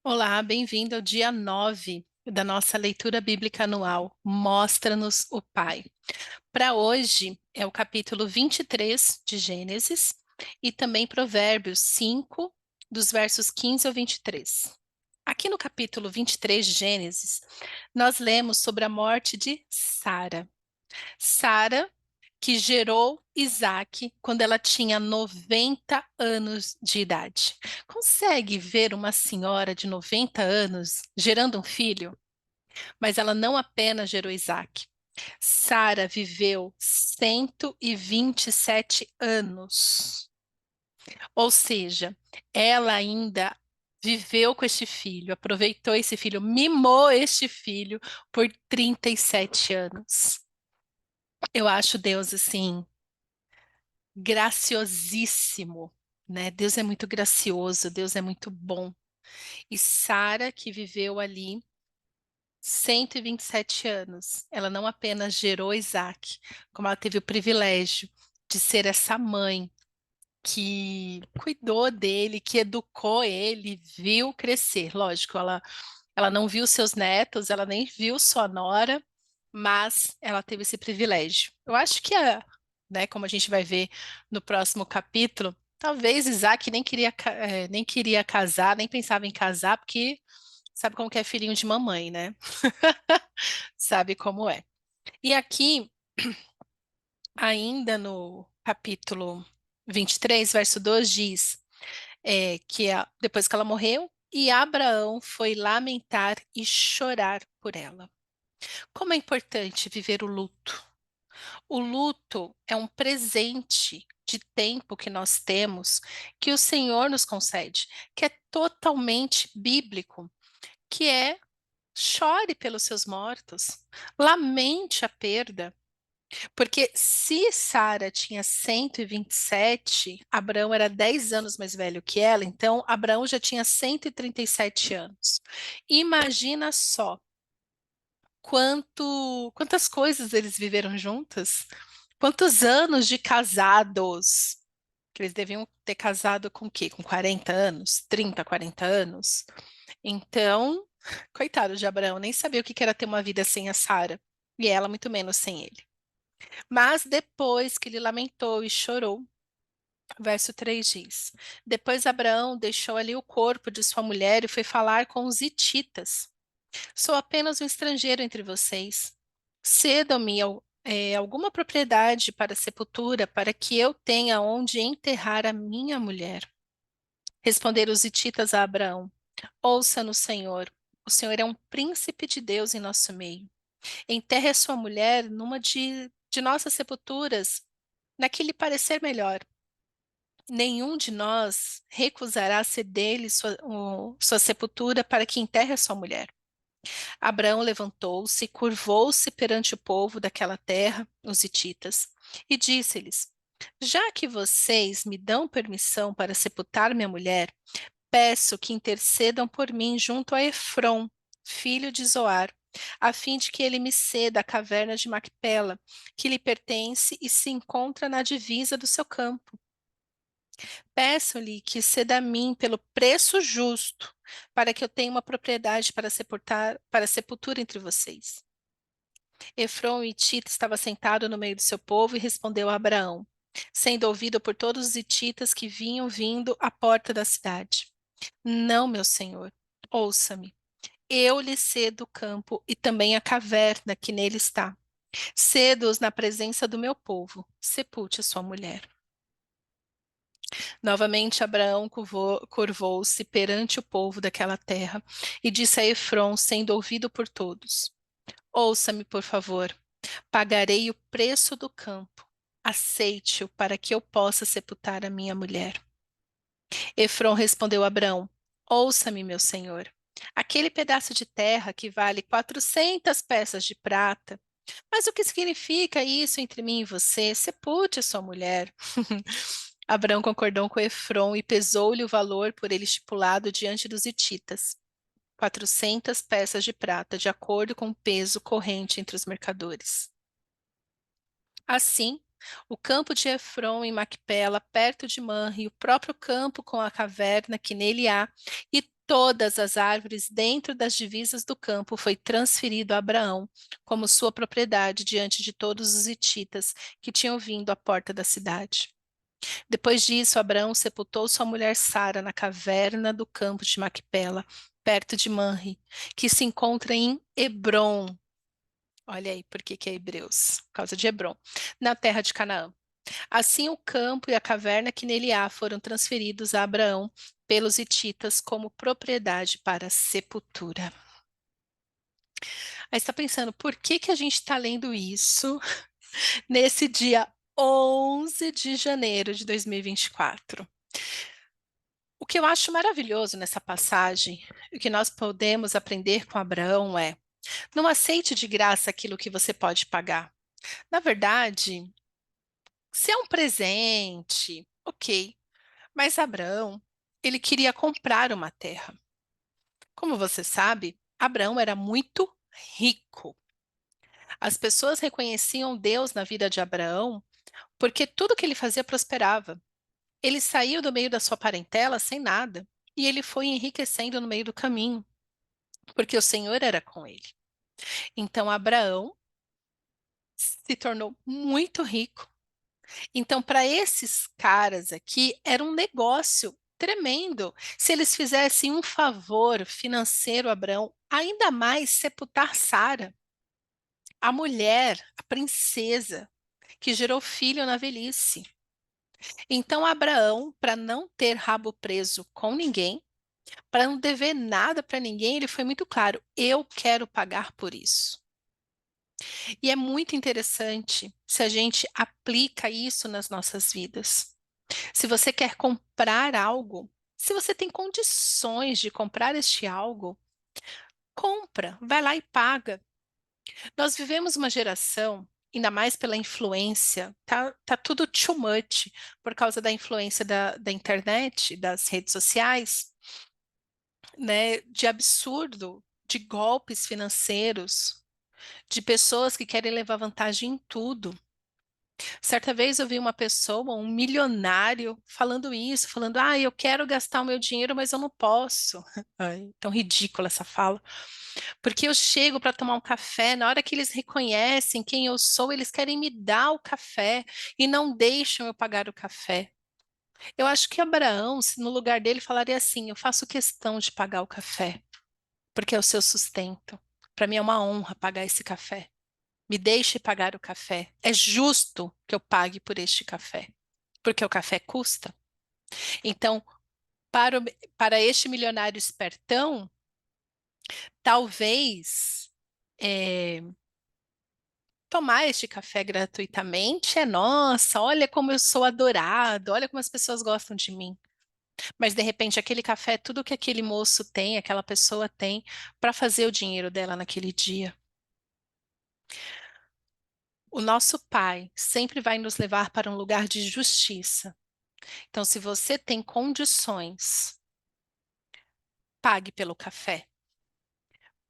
Olá, bem-vindo ao dia 9 da nossa leitura bíblica anual. Mostra-nos o Pai. Para hoje é o capítulo 23 de Gênesis e também Provérbios 5, dos versos 15 ao 23. Aqui no capítulo 23 de Gênesis, nós lemos sobre a morte de Sara. Sara, que gerou Isaac quando ela tinha 90 anos de idade. Consegue ver uma senhora de 90 anos gerando um filho? Mas ela não apenas gerou Isaac. Sara viveu 127 anos. Ou seja, ela ainda viveu com este filho, aproveitou esse filho, mimou este filho por 37 anos. Eu acho Deus assim graciosíssimo, né? Deus é muito gracioso, Deus é muito bom. E Sara, que viveu ali 127 anos, ela não apenas gerou Isaac, como ela teve o privilégio de ser essa mãe que cuidou dele, que educou ele, viu crescer. Lógico, ela não viu seus netos, ela nem viu sua nora, mas ela teve esse privilégio. Eu acho que né, como a gente vai ver no próximo capítulo, talvez Isaac nem queria casar, nem pensava em casar, porque sabe como que é filhinho de mamãe, né? Sabe como é. E aqui, ainda no capítulo 23, verso 2, diz depois que ela morreu, e Abraão foi lamentar e chorar por ela. Como é importante viver o luto. O luto é um presente de tempo que nós temos, que o Senhor nos concede, que é totalmente bíblico, que é chore pelos seus mortos, lamente a perda. Porque se Sara tinha 127, Abraão era 10 anos mais velho que ela, então Abraão já tinha 137 anos. Imagina só quantas coisas eles viveram juntos, quantos anos de casados, que eles deviam ter casado com o quê? Com 40 anos, 30, 40 anos. Então, coitado de Abraão, nem sabia o que era ter uma vida sem a Sara, e ela muito menos sem ele. Mas depois que ele lamentou e chorou, verso 3 diz: Depois Abraão deixou ali o corpo de sua mulher e foi falar com os hititas. Sou apenas um estrangeiro entre vocês. Cedam-me alguma propriedade para sepultura, para que eu tenha onde enterrar a minha mulher. Responderam os hititas a Abraão: Ouça-nos, Senhor. O Senhor é um príncipe de Deus em nosso meio. Enterre a sua mulher numa de nossas sepulturas, na que lhe parecer melhor. Nenhum de nós recusará ceder-lhe sua sepultura para que enterre a sua mulher. Abraão levantou-se, curvou-se perante o povo daquela terra, os hititas, e disse-lhes: Já que vocês me dão permissão para sepultar minha mulher, peço que intercedam por mim junto a Efron, filho de Zoar, a fim de que ele me ceda a caverna de Macpela, que lhe pertence e se encontra na divisa do seu campo. Peço-lhe que ceda a mim pelo preço justo, para que eu tenha uma propriedade para sepultura entre vocês. Efron, o Hitita, estava sentado no meio do seu povo e respondeu a Abraão, sendo ouvido por todos os hititas que vinham vindo à porta da cidade. Não, meu senhor, ouça-me. Eu lhe cedo o campo e também a caverna que nele está. Cedo-os na presença do meu povo. Sepulte a sua mulher. Novamente Abraão curvou-se perante o povo daquela terra e disse a Efron, sendo ouvido por todos: Ouça-me, por favor. Pagarei o preço do campo. Aceite-o para que eu possa sepultar a minha mulher. Efron respondeu a Abrão: Ouça-me, meu senhor. Aquele pedaço de terra que vale 400 peças de prata. Mas o que significa isso entre mim e você? Sepulte a sua mulher. Abrão concordou com Efron e pesou-lhe o valor por ele estipulado diante dos hititas. 400 peças de prata, de acordo com o peso corrente entre os mercadores. Assim, o campo de Efron em Macpela, perto de Manre, e o próprio campo com a caverna que nele há, e todas as árvores dentro das divisas do campo foi transferido a Abraão como sua propriedade diante de todos os hititas que tinham vindo à porta da cidade. Depois disso, Abraão sepultou sua mulher Sara na caverna do campo de Macpela, perto de Manre, que se encontra em Hebrom. Olha aí por que é Hebreus, por causa de Hebrom, na terra de Canaã. Assim, o campo e a caverna que nele há foram transferidos a Abraão pelos hititas como propriedade para sepultura. Aí está pensando, por que a gente está lendo isso nesse dia 11 de janeiro de 2024? O que eu acho maravilhoso nessa passagem, o que nós podemos aprender com Abraão é: não aceite de graça aquilo que você pode pagar. Na verdade, se é um presente, ok. Mas Abraão, ele queria comprar uma terra. Como você sabe, Abraão era muito rico. As pessoas reconheciam Deus na vida de Abraão porque tudo que ele fazia prosperava. Ele saiu do meio da sua parentela sem nada e ele foi enriquecendo no meio do caminho, porque o Senhor era com ele. Então Abraão se tornou muito rico. Então, para esses caras aqui, era um negócio tremendo. Se eles fizessem um favor financeiro a Abraão, ainda mais sepultar Sara, a mulher, a princesa, que gerou filho na velhice. Então, Abraão, para não ter rabo preso com ninguém, para não dever nada para ninguém, ele foi muito claro: eu quero pagar por isso. E é muito interessante se a gente aplica isso nas nossas vidas. Se você quer comprar algo, se você tem condições de comprar este algo, compra, vai lá e paga. Nós vivemos uma geração, ainda mais pela influência, tá tudo too much por causa da influência da internet, das redes sociais, né, de absurdo, de golpes financeiros, de pessoas que querem levar vantagem em tudo. Certa vez eu vi uma pessoa, um milionário, falando isso, falando: ah, eu quero gastar o meu dinheiro, mas eu não posso. Ai, tão ridícula essa fala. Porque eu chego para tomar um café, na hora que eles reconhecem quem eu sou, eles querem me dar o café e não deixam eu pagar o café. Eu acho que Abraão, no lugar dele, falaria assim: eu faço questão de pagar o café, porque é o seu sustento. Para mim é uma honra pagar esse café. Me deixe pagar o café. É justo que eu pague por este café, porque o café custa. Então, para, para este milionário espertão, talvez tomar este café gratuitamente é nossa, olha como eu sou adorado, olha como as pessoas gostam de mim. Mas de repente aquele café é tudo que aquele moço tem, aquela pessoa tem para fazer o dinheiro dela naquele dia. O nosso Pai sempre vai nos levar para um lugar de justiça. Então, se você tem condições, pague pelo café.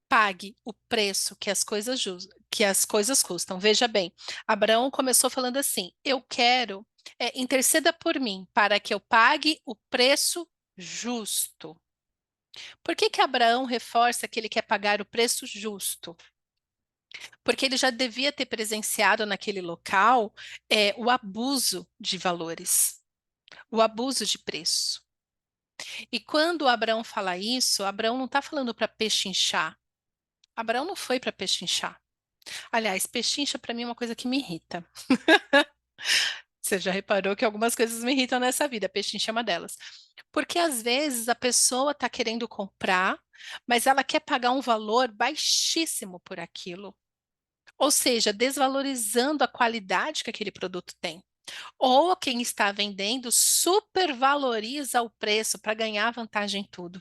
Pague o preço que que as coisas custam. Veja bem, Abraão começou falando assim: eu quero, interceda por mim para que eu pague o preço justo. Por que Abraão reforça que ele quer pagar o preço justo? Porque ele já devia ter presenciado naquele local o abuso de valores, o abuso de preço. E quando Abraão fala isso, Abraão não está falando para pechinchar. Abraão não foi para pechinchar. Aliás, pechincha para mim é uma coisa que me irrita. Você já reparou que algumas coisas me irritam nessa vida, pechincha é uma delas. Porque às vezes a pessoa está querendo comprar, mas ela quer pagar um valor baixíssimo por aquilo. Ou seja, desvalorizando a qualidade que aquele produto tem. Ou quem está vendendo supervaloriza o preço para ganhar vantagem em tudo.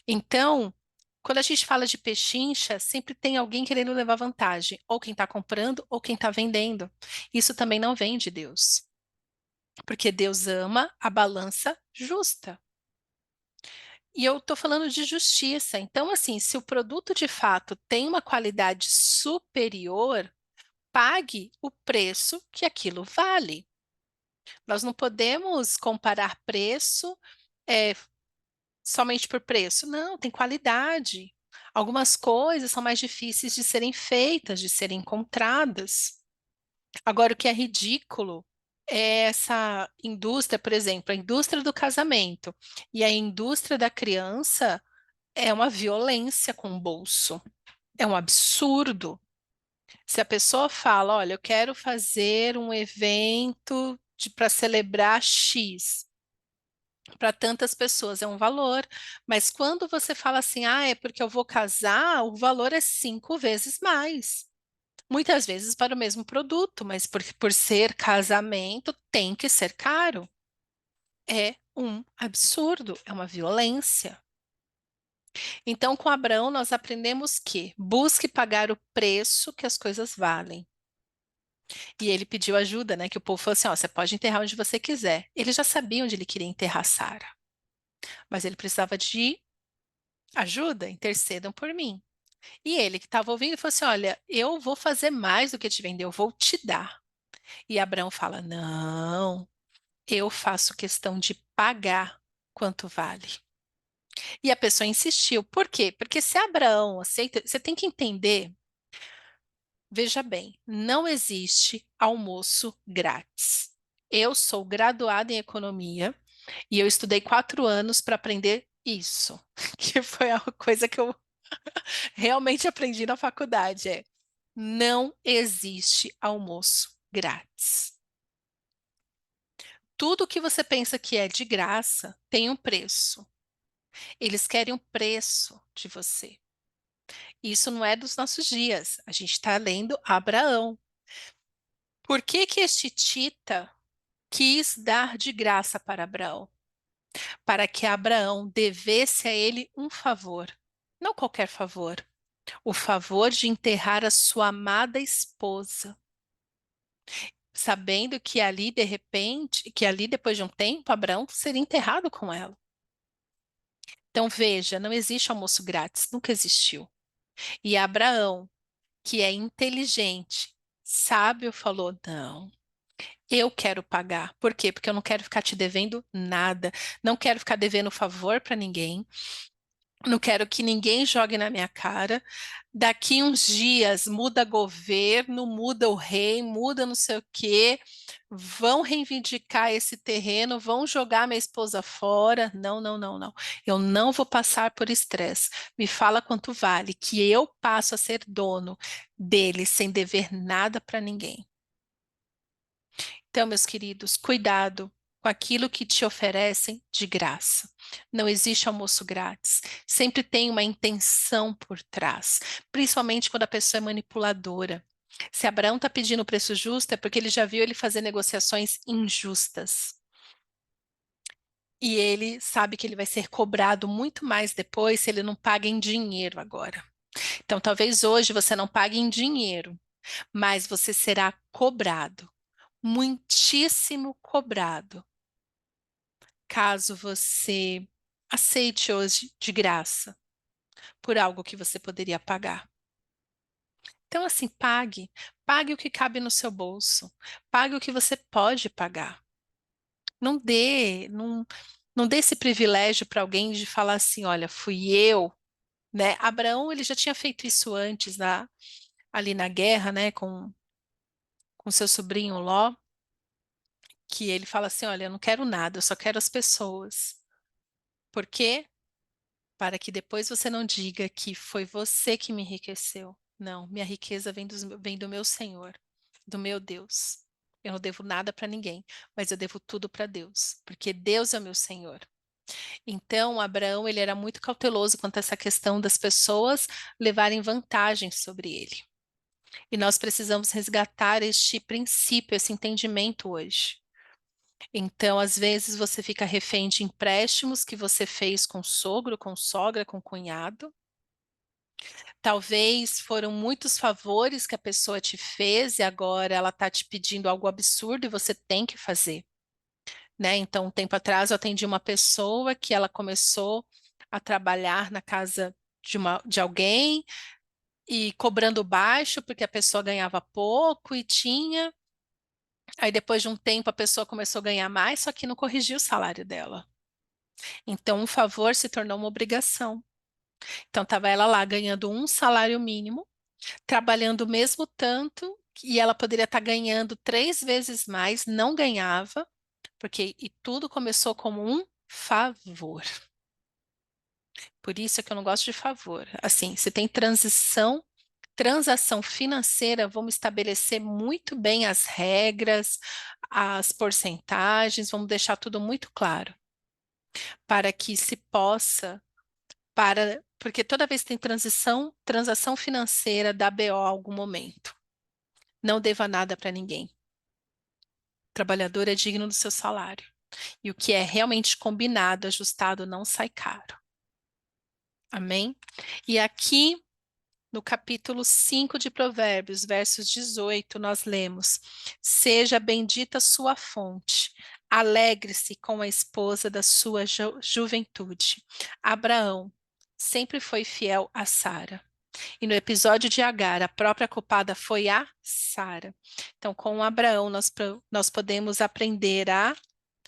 Então, quando a gente fala de pechincha, sempre tem alguém querendo levar vantagem, ou quem está comprando, ou quem está vendendo. Isso também não vem de Deus, porque Deus ama a balança justa. E eu estou falando de justiça. Então, assim, se o produto de fato tem uma qualidade superior, pague o preço que aquilo vale. Nós não podemos comparar preço, é, somente por preço. Não, tem qualidade. Algumas coisas são mais difíceis de serem feitas, de serem encontradas. Agora, o que é ridículo é essa indústria, por exemplo, a indústria do casamento e a indústria da criança é uma violência com o bolso. É um absurdo. Se a pessoa fala, olha, eu quero fazer um evento para celebrar X, para tantas pessoas é um valor, mas quando você fala assim, ah, é porque eu vou casar, o valor é 5 vezes mais. Muitas vezes para o mesmo produto, mas por ser casamento, tem que ser caro. É um absurdo, é uma violência. Então, com Abraão, nós aprendemos que busque pagar o preço que as coisas valem. E ele pediu ajuda, né? Que o povo falou assim: ó, você pode enterrar onde você quiser. Ele já sabia onde ele queria enterrar Sara, mas ele precisava de ajuda, intercedam por mim. E ele que estava ouvindo falou assim: olha, eu vou fazer mais do que te vender, eu vou te dar. E Abraão fala: não, eu faço questão de pagar quanto vale. E a pessoa insistiu. Por quê? Porque se Abraão aceita, você tem que entender, veja bem, não existe almoço grátis. Eu sou graduada em economia e eu estudei 4 anos para aprender isso, que foi a coisa que eu realmente aprendi na faculdade. Não existe almoço grátis. Tudo que você pensa que é de graça tem um preço. Eles querem um preço de você. Isso não é dos nossos dias. A gente está lendo Abraão. Por que que este Tita quis dar de graça para Abraão? Para que Abraão devesse a ele um favor. Não qualquer favor. O favor de enterrar a sua amada esposa. Sabendo que ali, de repente, que ali, depois de um tempo, Abraão seria enterrado com ela. Então, veja, não existe almoço grátis, nunca existiu. E Abraão, que é inteligente, sábio, falou: não, eu quero pagar. Por quê? Porque eu não quero ficar te devendo nada, não quero ficar devendo favor para ninguém, não quero que ninguém jogue na minha cara. Daqui uns dias muda governo, muda o rei, muda não sei o quê, vão reivindicar esse terreno, vão jogar minha esposa fora. Não, não, não, não. Eu não vou passar por estresse. Me fala quanto vale, que eu passo a ser dono dele sem dever nada para ninguém. Então, meus queridos, cuidado com aquilo que te oferecem de graça. Não existe almoço grátis. Sempre tem uma intenção por trás, principalmente quando a pessoa é manipuladora. Se Abraão está pedindo o preço justo, é porque ele já viu ele fazer negociações injustas. E ele sabe que ele vai ser cobrado muito mais depois se ele não paga em dinheiro agora. Então, talvez hoje você não pague em dinheiro, mas você será cobrado, muitíssimo cobrado, caso você aceite hoje de graça por algo que você poderia pagar. Então, assim, pague, pague o que cabe no seu bolso, pague o que você pode pagar. Não dê esse privilégio para alguém de falar assim, olha, fui eu, né? Abraão, ele já tinha feito isso antes, ali na guerra, né, com seu sobrinho Ló, que ele fala assim, olha, eu não quero nada, eu só quero as pessoas. Por quê? Para que depois você não diga que foi você que me enriqueceu. Não, minha riqueza vem do meu Senhor, do meu Deus. Eu não devo nada para ninguém, mas eu devo tudo para Deus, porque Deus é o meu Senhor. Então, Abraão, ele era muito cauteloso quanto a essa questão das pessoas levarem vantagem sobre ele. E nós precisamos resgatar este princípio, esse entendimento hoje. Então, às vezes, você fica refém de empréstimos que você fez com sogro, com sogra, com cunhado. Talvez foram muitos favores que a pessoa te fez e agora ela está te pedindo algo absurdo e você tem que fazer, né? Então, um tempo atrás eu atendi uma pessoa que ela começou a trabalhar na casa de alguém, e cobrando baixo porque a pessoa ganhava pouco e tinha. Aí depois de um tempo a pessoa começou a ganhar mais, só que não corrigiu o salário dela. Então um favor se tornou uma obrigação. Então estava ela lá ganhando um salário mínimo, trabalhando o mesmo tanto, e ela poderia estar ganhando 3 vezes mais, não ganhava, porque e tudo começou como um favor. Por isso é que eu não gosto de favor. Assim, se tem transação financeira, vamos estabelecer muito bem as regras, as porcentagens, vamos deixar tudo muito claro, para que se possa, porque toda vez que tem transação financeira dá BO a algum momento. Não deva nada para ninguém. O trabalhador é digno do seu salário. E o que é realmente combinado, ajustado, não sai caro. Amém? E aqui no capítulo 5 de Provérbios, versos 18, nós lemos: Seja bendita sua fonte, alegre-se com a esposa da sua juventude. Abraão sempre foi fiel a Sara. E no episódio de Agar, a própria culpada foi a Sara. Então, com Abraão, nós podemos aprender a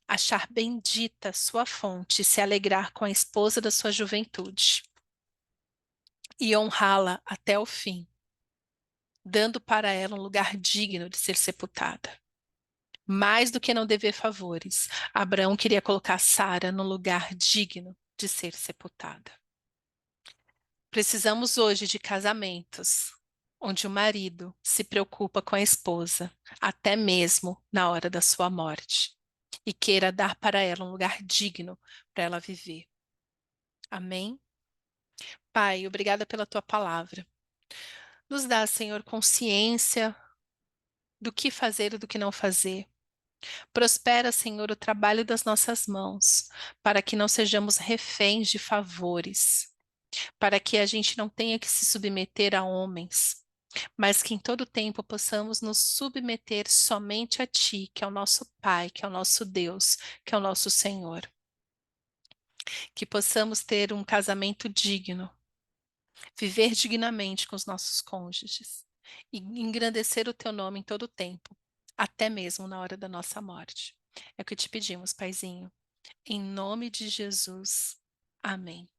achar bendita sua fonte, se alegrar com a esposa da sua juventude e honrá-la até o fim, dando para ela um lugar digno de ser sepultada. Mais do que não dever favores, Abraão queria colocar Sara no lugar digno de ser sepultada. Precisamos hoje de casamentos onde o marido se preocupa com a esposa, até mesmo na hora da sua morte, e queira dar para ela um lugar digno para ela viver. Amém? Pai, obrigada pela tua palavra. Nos dá, Senhor, consciência do que fazer e do que não fazer. Prospera, Senhor, o trabalho das nossas mãos, para que não sejamos reféns de favores, para que a gente não tenha que se submeter a homens, mas que em todo tempo possamos nos submeter somente a Ti, que é o nosso Pai, que é o nosso Deus, que é o nosso Senhor. Que possamos ter um casamento digno, viver dignamente com os nossos cônjuges e engrandecer o Teu nome em todo o tempo, até mesmo na hora da nossa morte. É o que te pedimos, Paizinho. Em nome de Jesus. Amém.